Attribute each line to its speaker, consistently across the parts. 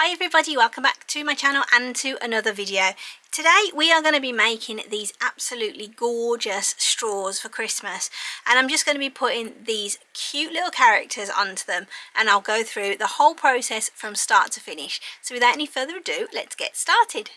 Speaker 1: Hi everybody, welcome back to my channel and to another video. Today we are going to be making these absolutely gorgeous straws for Christmas, and I'm just going to be putting these cute little characters onto them, and I'll go through the whole process from start to finish. So without any further ado, let's get started.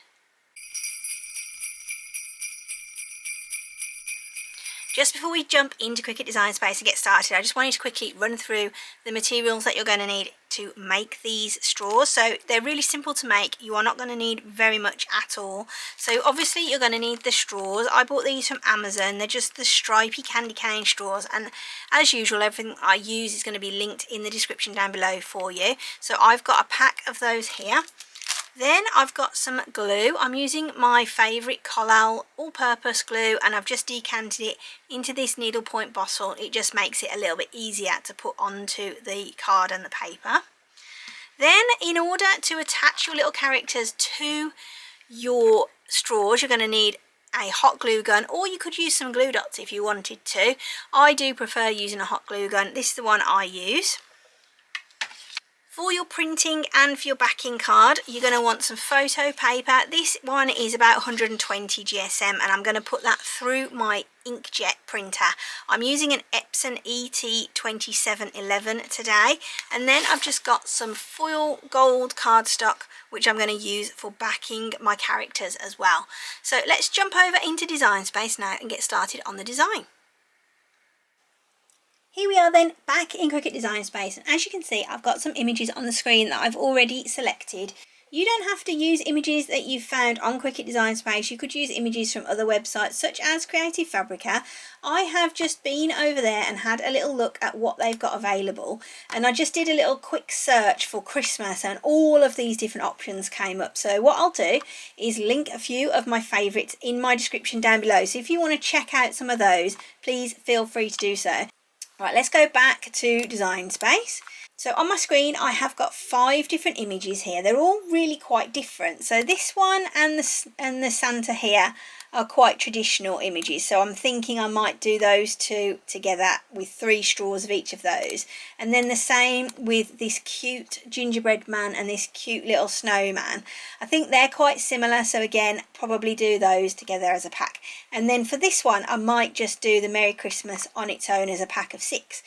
Speaker 1: Just before we jump into Cricut Design Space and get started, I just wanted to quickly run through the materials that you're going to need to make these straws. So they're really simple to make. You are not going to need very much at all. So obviously you're going to need the straws. I bought these from Amazon. They're just the stripy candy cane straws, and as usual everything I use is going to be linked in the description down below for you. So I've got a pack of those here. Then I've got some glue. I'm using my favourite Collal all-purpose glue, and I've just decanted it into this needlepoint bottle. It just makes it a little bit easier to put onto the card and the paper. Then in order to attach your little characters to your straws, you're going to need a hot glue gun, or you could use some glue dots if you wanted to. I do prefer using a hot glue gun. This is the one I use. For your printing and for your backing card, you're going to want some photo paper. This one is about 120 GSM, and I'm going to put that through my inkjet printer. I'm using an Epson ET2711 today, and then I've just got some foil gold cardstock which I'm going to use for backing my characters as well. So let's jump over into Design Space now and get started on the design. Here we are then, back in Cricut Design Space, and as you can see I've got some images on the screen that I've already selected. You don't have to use images that you've found on Cricut Design Space. You could use images from other websites such as Creative Fabrica. I have just been over there and had a little look at what they've got available, and I just did a little quick search for Christmas and all of these different options came up. So what I'll do is link a few of my favourites in my description down below, so if you want to check out some of those, please feel free to do so. Right, let's go back to Design Space. So on my screen I have got 5 different images here. They're all really quite different. So this one and the Santa here are quite traditional images. So I'm thinking I might do those two together with 3 straws of each of those. And then the same with this cute gingerbread man and this cute little snowman. I think they're quite similar. So again, probably do those together as a pack. And then for this one, I might just do the Merry Christmas on its own as a pack of 6.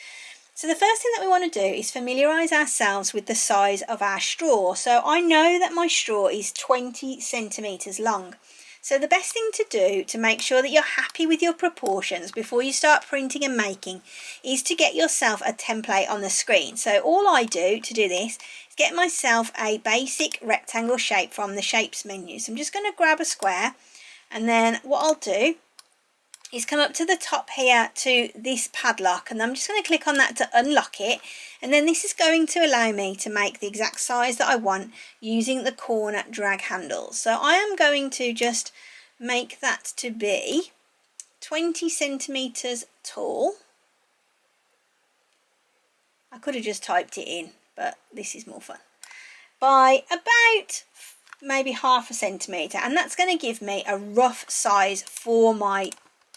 Speaker 1: So the first thing that we want to do is familiarise ourselves with the size of our straw. So I know that my straw is 20 centimetres long. So the best thing to do to make sure that you're happy with your proportions before you start printing and making is to get yourself a template on the screen. So all I do to do this is get myself a basic rectangle shape from the shapes menu. So I'm just going to grab a square, and then what I'll do is come up to the top here to this padlock, and I'm just going to click on that to unlock it, and then this is going to allow me to make the exact size that I want using the corner drag handles. So I am going to just make that to be 20 centimetres tall. I could have just typed it in, but this is more fun. By about maybe ½ centimetre, and that's going to give me a rough size for my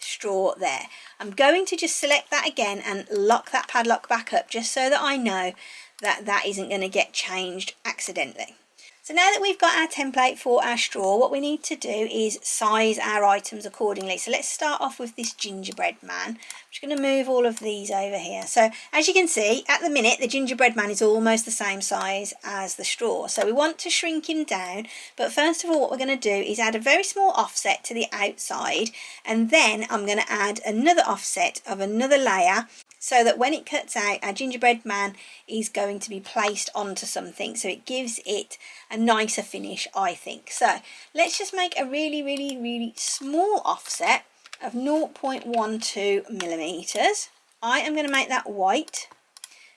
Speaker 1: straw there. I'm going to just select that again and lock that padlock back up just so that I know that that isn't going to get changed accidentally. So now that we've got our template for our straw, what we need to do is size our items accordingly. So let's start off with this gingerbread man. I'm just going to move all of these over here. So as you can see, at the minute the gingerbread man is almost the same size as the straw. So we want to shrink him down, but first of all what we're going to do is add a very small offset to the outside, and then I'm going to add another offset of another layer, so that when it cuts out, our gingerbread man is going to be placed onto something, so it gives it a nicer finish, I think. So let's just make a really small offset of 0.12 millimeters. I am going to make that white,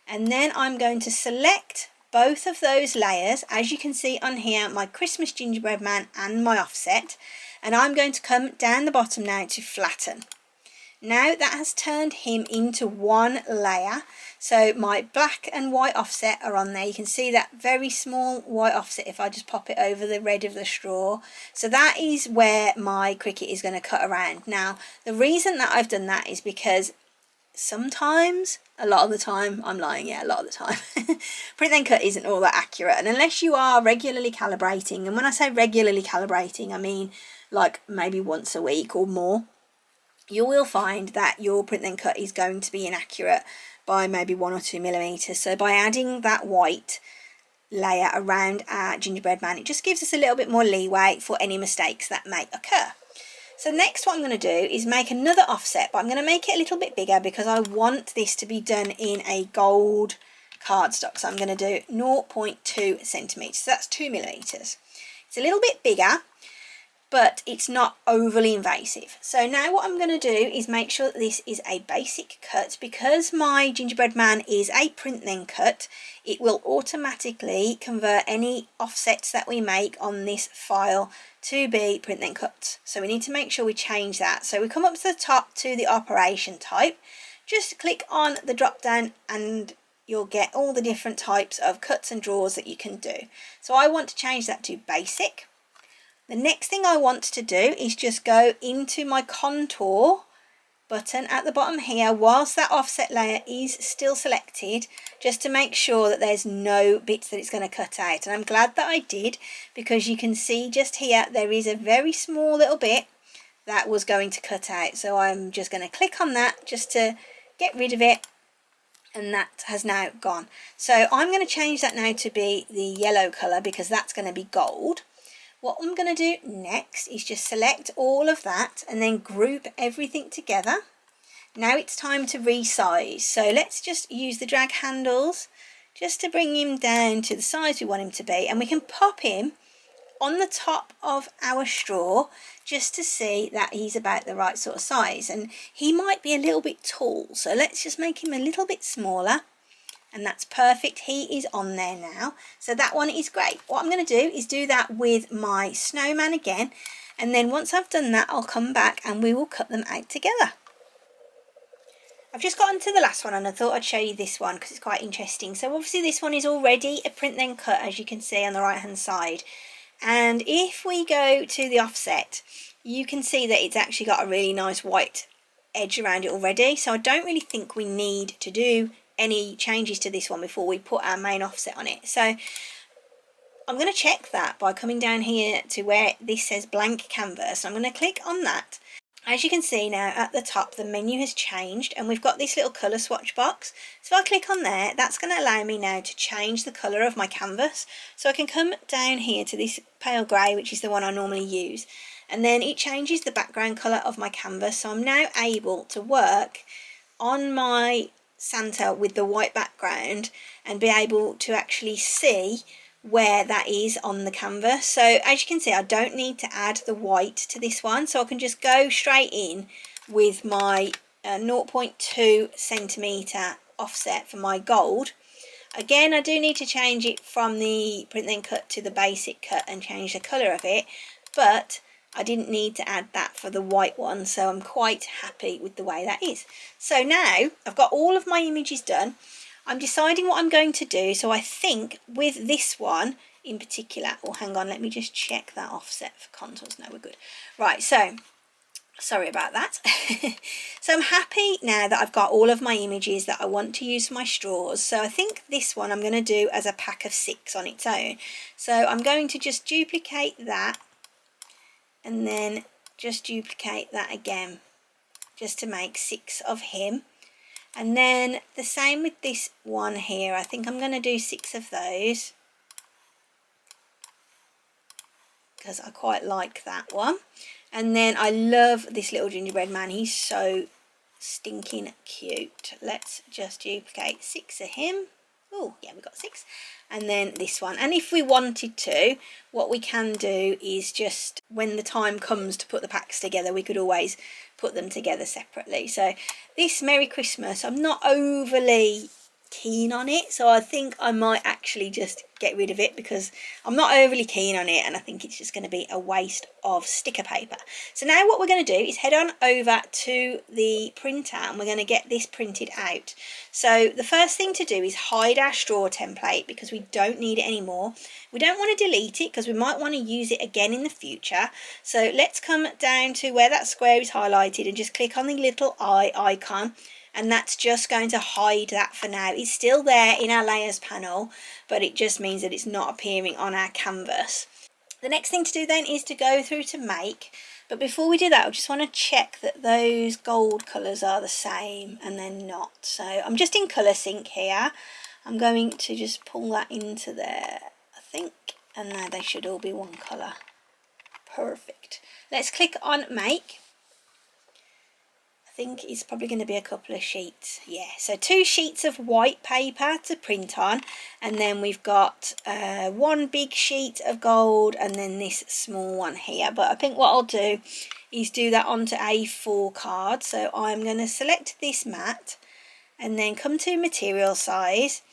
Speaker 1: and then I'm going to select both of those layers, as you can see on here, my Christmas gingerbread man and my offset, and I'm going to come down the bottom now to flatten. Now that has turned him into one layer, so my black and white offset are on there. You can see that very small white offset if I just pop it over the red of the straw. So that is where my Cricut is going to cut around. Now the reason that I've done that is because sometimes, a lot of the time, I'm lying, yeah, a lot of the time, print then cut isn't all that accurate. And unless you are regularly calibrating, and when I say regularly calibrating, I mean like maybe once a week or more, you will find that your print then cut is going to be inaccurate by maybe 1 or 2 millimeters. So by adding that white layer around our gingerbread man, it just gives us a little bit more leeway for any mistakes that may occur. So next what I'm going to do is make another offset, but I'm going to make it a little bit bigger because I want this to be done in a gold cardstock. So I'm going to do 0.2 centimeters. So that's 2 millimeters. It's a little bit bigger, but it's not overly invasive. So now what I'm going to do is make sure that this is a basic cut. Because my gingerbread man is a print then cut, it will automatically convert any offsets that we make on this file to be print then cut. So we need to make sure we change that. So we come up to the top to the operation type, just click on the drop down and you'll get all the different types of cuts and draws that you can do. So I want to change that to basic. The next thing I want to do is just go into my contour button at the bottom here whilst that offset layer is still selected, just to make sure that there's no bits that it's going to cut out. And I'm glad that I did, because you can see just here there is a very small little bit that was going to cut out. So I'm just going to click on that just to get rid of it, and that has now gone. So I'm going to change that now to be the yellow colour because that's going to be gold. What I'm going to do next is just select all of that and then group everything together. Now it's time to resize. So let's just use the drag handles just to bring him down to the size we want him to be. And we can pop him on the top of our straw just to see that he's about the right sort of size. And he might be a little bit tall. So let's just make him a little bit smaller. And that's perfect. He is on there now. So that one is great. What I'm going to do is do that with my snowman again. And then once I've done that, I'll come back and we will cut them out together. I've just gotten to the last one and I thought I'd show you this one because it's quite interesting. So obviously this one is already a print then cut, as you can see on the right hand side. And if we go to the offset, you can see that it's actually got a really nice white edge around it already. So I don't really think we need to do any changes to this one before we put our main offset on it. So I'm going to check that by coming down here to where this says blank canvas. I'm going to click on that. As you can see now at the top, the menu has changed and we've got this little colour swatch box. So if I click on there, that's going to allow me now to change the colour of my canvas. So I can come down here to this pale grey, which is the one I normally use, and then it changes the background colour of my canvas. So I'm now able to work on my Santa with the white background and be able to actually see where that is on the canvas. So as you can see, I don't need to add the white to this one, so I can just go straight in with my 0.2 centimeter offset for my gold. Again, I do need to change it from the print then cut to the basic cut and change the colour of it, but I didn't need to add that for the white one, so I'm quite happy with the way that is. So now I've got all of my images done. I'm deciding what I'm going to do. So I think with this one in particular, hang on, let me just check that offset for contours. No, we're good. Right, so sorry about that. So I'm happy now that I've got all of my images that I want to use for my straws. So I think this one I'm going to do as a pack of 6 on its own. So I'm going to just duplicate that and then just duplicate that again just to make 6 of him. And then the same with this one here. I think I'm going to do 6 of those because I quite like that one. And then I love this little gingerbread man. He's so stinking cute. Let's just duplicate 6 of him. Oh yeah, we got 6. And then this one. And if we wanted to, what we can do is just, when the time comes to put the packs together, we could always put them together separately. So this Merry Christmas, I'm not overly keen on it, so I think I might actually just get rid of it because I'm not overly keen on it and I think it's just going to be a waste of sticker paper. So now what we're going to do is head on over to the printer and we're going to get this printed out. So the first thing to do is hide our straw template because we don't need it anymore. We don't want to delete it because we might want to use it again in the future. So let's come down to where that square is highlighted and just click on the little eye icon. and that's just going to hide that for now. It's still there in our layers panel, but it just means that it's not appearing on our canvas. The next thing to do then is to go through to make, but before we do that I just want to check that those gold colours are the same, and they're not. So I'm just in colour sync here. I'm going to just pull that into there, I think, and now they should all be one colour. Perfect. Let's click on make. I think it's probably going to be a couple of sheets. Yeah, so 2 sheets of white paper to print on, and then we've got 1 big sheet of gold and then this small one here. But I think what I'll do is do that onto A4 card. So I'm going to select this mat and then come to material size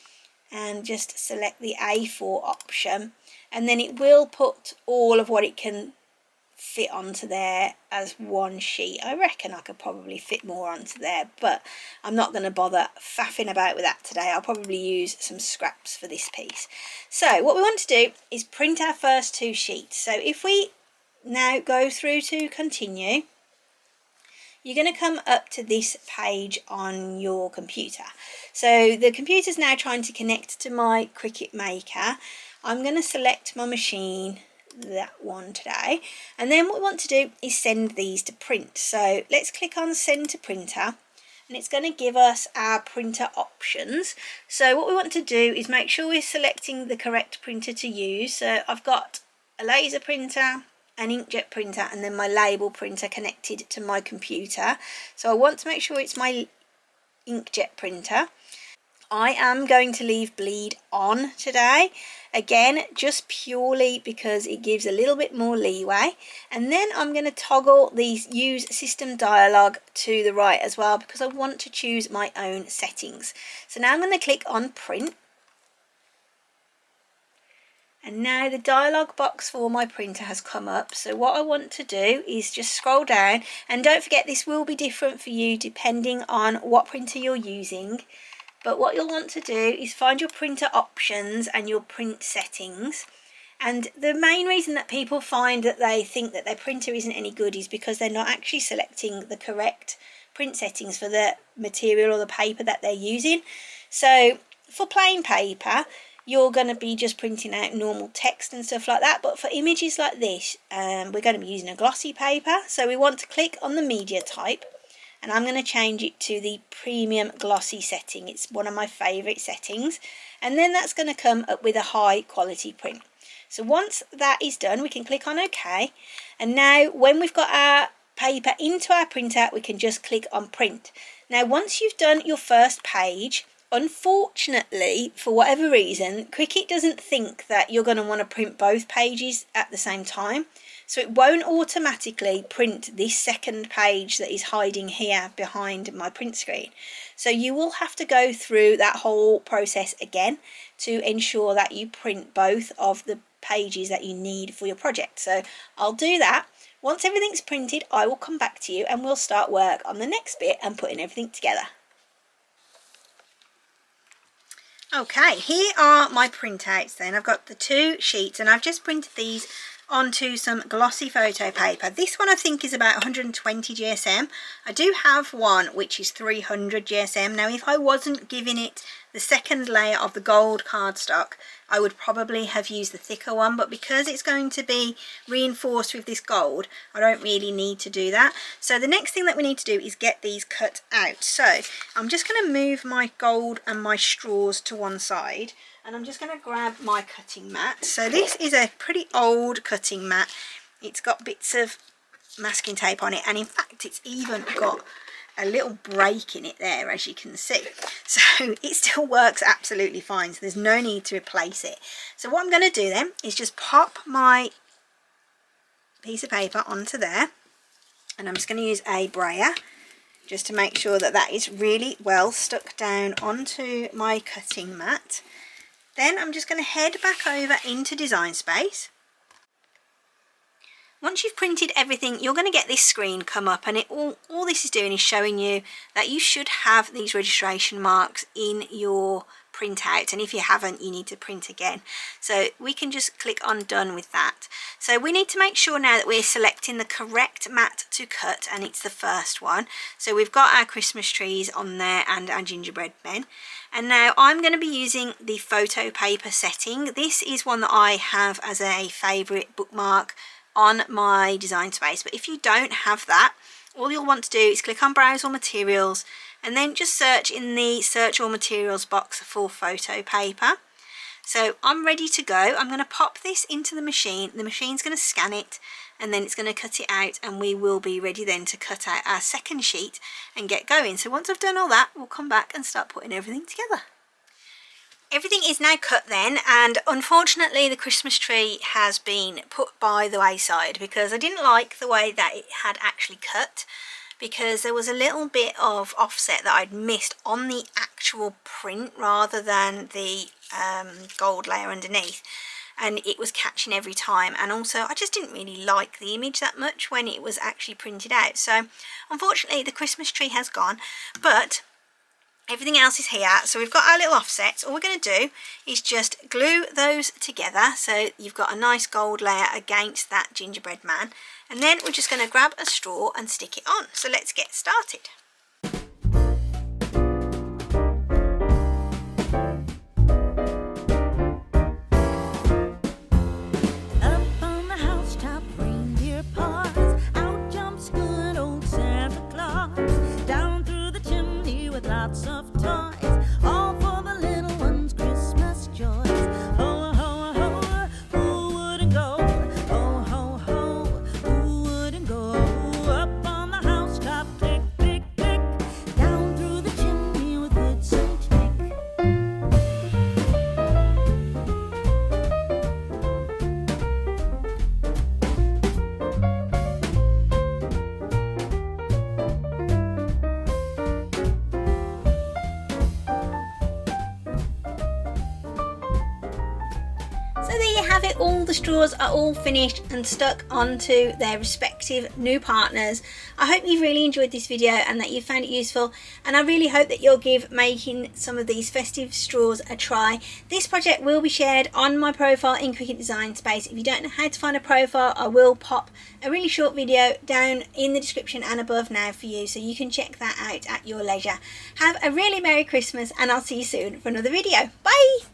Speaker 1: and just select the A4 option, and then it will put all of what it can fit onto there as one sheet. I reckon I could probably fit more onto there, but I'm not going to bother faffing about with that today. I'll probably use some scraps for this piece. So what we want to do is print our first 2 sheets. So if we now go through to continue, you're going to come up to this page on your computer. So the computer's now trying to connect to my Cricut Maker. I'm going to select my machine, that one today, and then what we want to do is send these to print. So let's click on send to printer, and it's going to give us our printer options. So what we want to do is make sure we're selecting the correct printer to use. So I've got a laser printer, an inkjet printer, and then my label printer connected to my computer. So I want to make sure it's my inkjet printer. I am going to leave bleed on today, again just purely because it gives a little bit more leeway, and then I'm going to toggle the use system dialog to the right as well because I want to choose my own settings. So now I'm going to click on print, and now the dialog box for my printer has come up. So what I want to do is just scroll down, and don't forget this will be different for you depending on what printer you're using. But what you'll want to do is find your printer options and your print settings. And the main reason that people find that they think that their printer isn't any good is because they're not actually selecting the correct print settings for the material or the paper that they're using. So for plain paper, you're going to be just printing out normal text and stuff like that. But for images like this, we're going to be using a glossy paper. So we want to click on the media type, and I'm going to change it to the premium glossy setting. It's one of my favourite settings. And then that's going to come up with a high quality print. So once that is done, we can click on OK. And now when we've got our paper into our printer, we can just click on print. Now once you've done your first page, unfortunately, for whatever reason, Cricut doesn't think that you're going to want to print both pages at the same time. So it won't automatically print this second page that is hiding here behind my print screen. So you will have to go through that whole process again to ensure that you print both of the pages that you need for your project. So I'll do that. Once everything's printed, I will come back to you and we'll start work on the next bit and putting everything together. Okay, here are my printouts then. I've got the 2 sheets and I've just printed these onto some glossy photo paper. This one I think is about 120 GSM. I do have one which is 300 GSM. Now if I wasn't giving it the second layer of the gold cardstock, I would probably have used the thicker one, but because it's going to be reinforced with this gold, I don't really need to do that. So the next thing that we need to do is get these cut out. So I'm just going to move my gold and my straws to one side, and I'm just going to grab my cutting mat. So this is a pretty old cutting mat. It's got bits of masking tape on it, and in fact it's even got a little break in it there, as you can see. So it still works absolutely fine, so there's no need to replace it. So what I'm going to do then is just pop my piece of paper onto there, and I'm just going to use a brayer just to make sure that that is really well stuck down onto my cutting mat. Then I'm just going to head back over into Design Space. Once you've printed everything, you're going to get this screen come up, and all this is doing is showing you that you should have these registration marks in your print out, and if you haven't, you need to print again. So we can just click on done with that. So we need to make sure now that we're selecting the correct mat to cut, and it's the first one. So we've got our Christmas trees on there and our gingerbread men. And now I'm going to be using the photo paper setting. This is one that I have as a favourite bookmark on my design space, but if you don't have that, all you'll want to do is click on browse all materials and then just search in the search all materials box for photo paper. So I'm ready to go. I'm going to pop this into the machine's going to scan it, and then it's going to cut it out, and we will be ready then to cut out our second sheet and get going. So once I've done all that, we'll come back and start putting everything together. Everything is now cut then, and unfortunately the Christmas tree has been put by the wayside because I didn't like the way that it had actually cut, because there was a little bit of offset that I'd missed on the actual print rather than the gold layer underneath, and it was catching every time. And also I just didn't really like the image that much when it was actually printed out. So unfortunately the Christmas tree has gone, but everything else is here. So we've got our little offsets. All we're going to do is just glue those together so you've got a nice gold layer against that gingerbread man, and then we're just going to grab a straw and stick it on. So let's get started.
Speaker 2: Lots of toys, all for the little ones' Christmas joys. Ho, ho, ho, who wouldn't go? Ho, ho, ho, who wouldn't go? Up on the housetop, click, click, click, down through the chimney with good Saint Nick.
Speaker 1: So there you have it, all the straws are all finished and stuck onto their respective new partners. I hope you've really enjoyed this video and that you found it useful, and I really hope that you'll give making some of these festive straws a try. This project will be shared on my profile in Cricut Design Space. If you don't know how to find a profile, I will pop a really short video down in the description and above now for you, so you can check that out at your leisure. Have a really Merry Christmas, and I'll see you soon for another video. Bye!